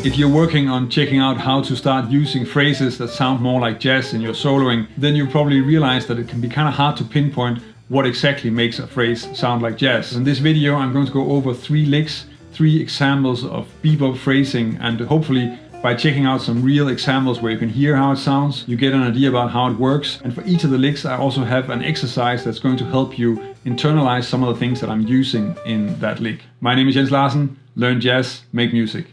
If you're working on checking out how to start using phrases that sound more like jazz in your soloing, then you probably realize that it can be kind of hard to pinpoint what exactly makes a phrase sound like jazz. In this video, I'm going to go over 3 licks, 3 examples of bebop phrasing, and hopefully by checking out some real examples where you can hear how it sounds, you get an idea about how it works. And for each of the licks, I also have an exercise that's going to help you internalize some of the things that I'm using in that lick. My name is Larsen. Learn jazz, make music.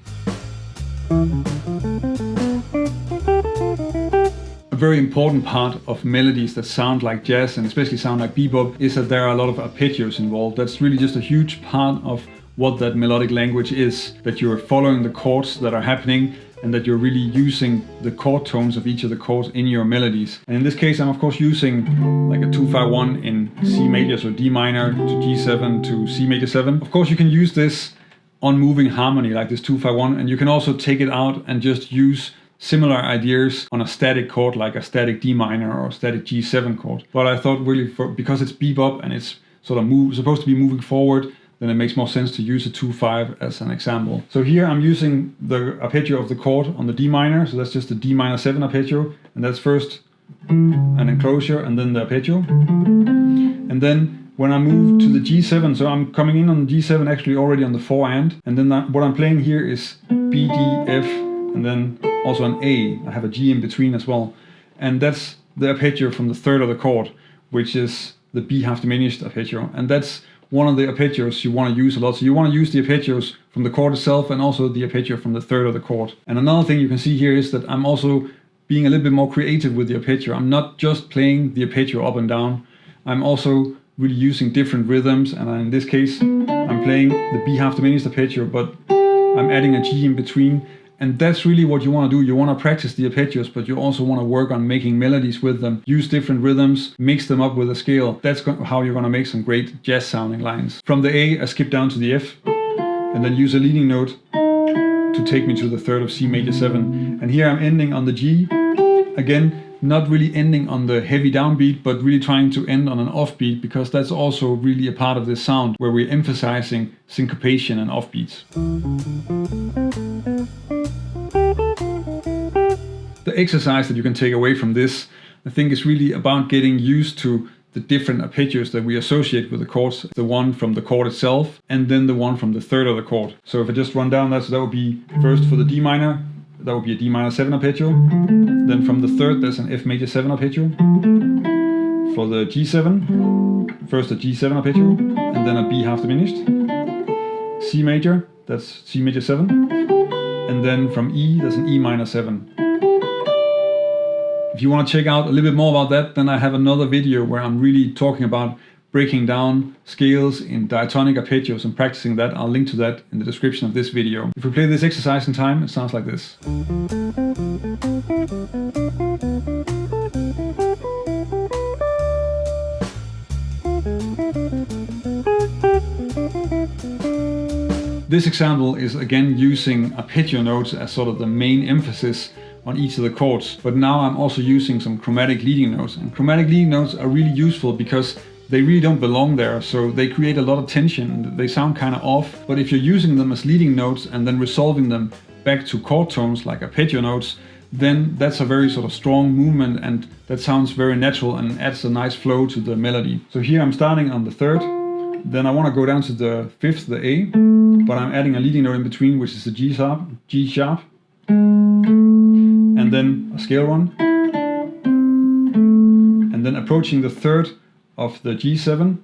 A very important part of melodies that sound like jazz and especially sound like bebop is that there are a lot of arpeggios involved. That's really just a huge part of what that melodic language is, that you're following the chords that are happening and that you're really using the chord tones of each of the chords in your melodies. And in this case, I'm of course using like a 2-5-1 in C major, so D minor to G7 to C major 7. Of course, you can use this on moving harmony like this 2-5-1, and you can also take it out and just use similar ideas on a static chord like a static D minor or a static G7 chord. But I thought really because it's bebop and it's sort of supposed to be moving forward, then it makes more sense to use a 2-5 as an example. So here I'm using the arpeggio of the chord on the D minor, so that's just the D minor 7 arpeggio, and that's first an enclosure and then the arpeggio. And then when I move to the G7, so I'm coming in on the G7 actually already on the forehand, and then what I'm playing here is B, D, F, and then also an A. I have a G in between as well. And that's the arpeggio from the third of the chord, which is the B half diminished arpeggio. And that's one of the arpeggios you want to use a lot. So you want to use the arpeggios from the chord itself and also the arpeggio from the third of the chord. And another thing you can see here is that I'm also being a little bit more creative with the arpeggio. I'm not just playing the arpeggio up and down. I'm also really using different rhythms, and in this case I'm playing the B half diminished arpeggio, but I'm adding a G in between. And that's really what you want to do. You want to practice the arpeggios, but you also want to work on making melodies with them, use different rhythms, mix them up with a scale. That's how you're going to make some great jazz sounding lines. From the A, I skip down to the F, and then use a leading note to take me to the third of C major 7. And here I'm ending on the G. Again, not really ending on the heavy downbeat, but really trying to end on an offbeat, because that's also really a part of this sound where we're emphasizing syncopation and offbeats. The exercise that you can take away from this, I think, is really about getting used to the different arpeggios that we associate with the chords. The one from the chord itself, and then the one from the third of the chord. So if I just run down that, so that would be first for the D minor, that would be a D minor 7 arpeggio. Then from the third, there's an F major 7 arpeggio. For the G7, first a G7 arpeggio, and then a B half diminished. C major, that's C major 7. And then from E, there's an E minor 7. If you want to check out a little bit more about that, then I have another video where I'm really talking about breaking down scales in diatonic arpeggios and practicing that. I'll link to that in the description of this video. If we play this exercise in time, it sounds like this. This example is again using arpeggio notes as sort of the main emphasis on each of the chords, but now I'm also using some chromatic leading notes. And chromatic leading notes are really useful because they really don't belong there, so they create a lot of tension. They sound kind of off, but if you're using them as leading notes and then resolving them back to chord tones like arpeggio notes, then that's a very sort of strong movement, and that sounds very natural and adds a nice flow to the melody. So here I'm starting on the third, then I want to go down to the fifth, the A, but I'm adding a leading note in between, which is the G sharp, and then a scale one, and then approaching the third of the G7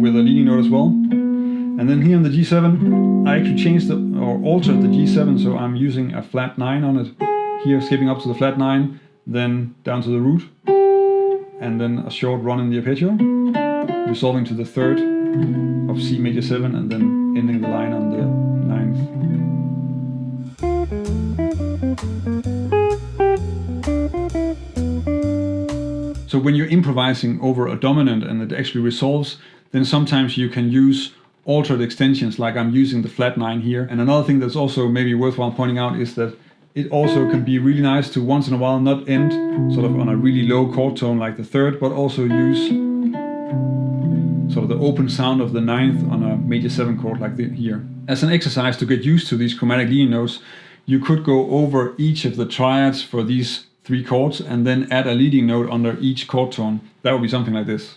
with a leading note as well. And then here on the G7, I actually changed or altered the G7, so I'm using a flat 9 on it. Here, skipping up to the flat 9, then down to the root, and then a short run in the arpeggio, resolving to the third of C major 7, and then ending the line on the 9th. So when you're improvising over a dominant and it actually resolves, then sometimes you can use altered extensions like I'm using the flat 9 here. And another thing that's also maybe worthwhile pointing out is that it also can be really nice to once in a while not end sort of on a really low chord tone like the third, but also use sort of the open sound of the 9th on a major 7 chord like here. As an exercise to get used to these chromatic leading notes, you could go over each of the triads for these 3 chords and then add a leading note under each chord tone. That would be something like this.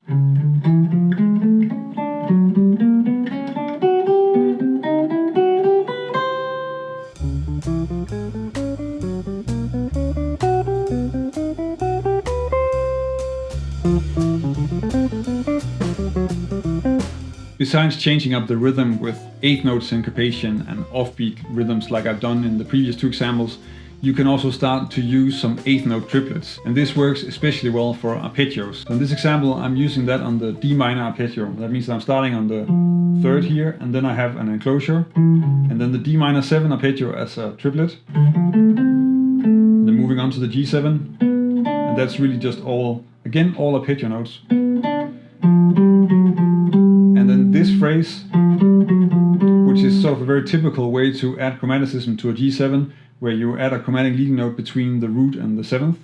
Besides changing up the rhythm with 8th note syncopation and offbeat rhythms like I've done in the previous 2 examples, you can also start to use some 8th note triplets. And this works especially well for arpeggios. So in this example, I'm using that on the D minor arpeggio. That means that I'm starting on the 3rd here, and then I have an enclosure, and then the D minor 7 arpeggio as a triplet, and then moving on to the G7, and that's really just all arpeggio notes. This phrase, which is sort of a very typical way to add chromaticism to a G7, where you add a chromatic leading note between the root and the 7th,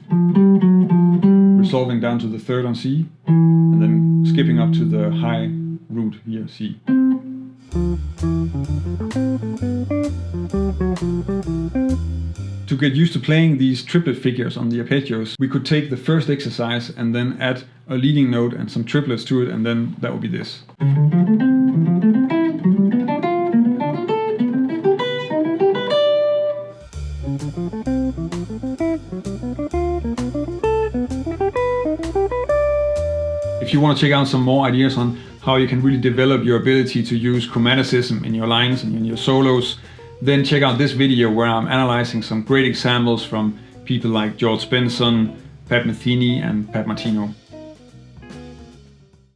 resolving down to the 3rd on C, and then skipping up to the high root here, C. To get used to playing these triplet figures on the arpeggios, we could take the first exercise and then add a leading note and some triplets to it, and then that would be this. If you want to check out some more ideas on how you can really develop your ability to use chromaticism in your lines and in your solos, then check out this video where I'm analyzing some great examples from people like George Benson, Pat Metheny and Pat Martino.